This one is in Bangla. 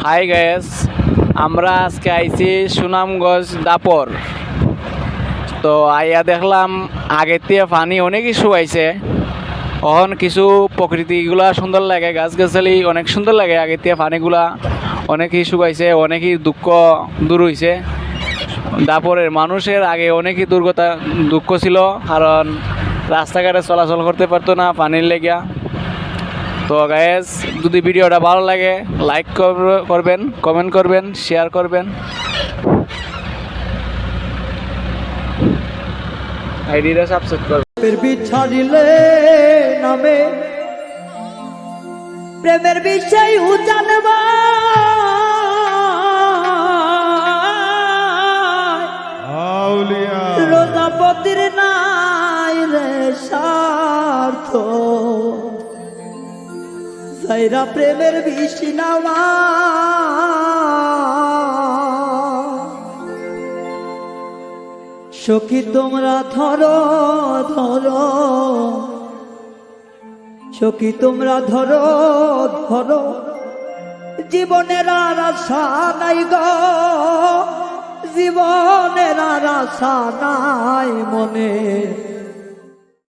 হাই গাইস, আমরা আজকে আইছি সুনামগঞ্জ দাপর। তো আইয়া দেখলাম আগের থেকে পানি অনেক ইস্যু আইছে। এখন কিছু প্রকৃতিগুলা সুন্দর লাগে, গাছগাছালি অনেক সুন্দর লাগে। আগের থেকে পানিগুলা অনেক ইস্যু আইছে, অনেকই দুঃখ দূর হয়েছে। দাপরের মানুষের আগে অনেকই দুঃখ ছিল, কারণ রাস্তাঘাটে চলাচল করতে পারতো না পানির লেগিয়া। তো গাইস, যদি ভিডিওটা ভালো লাগে লাইক করবেন, কমেন্ট করবেন, শেয়ার করবেন, আইডিটা সাবস্ক্রাইব করবেন। ছাড়িলে নামে প্রেমের বিষয় জানবা রোজাপতির নাই রে স্বার্থ যাইরা প্রেমের বিষি নামা সখী তোমরা ধরো ধরো, সখী তোমরা ধরো ধরো, জীবনের আর আশা নাই গো, জীবনের আর আশা নাই মনে।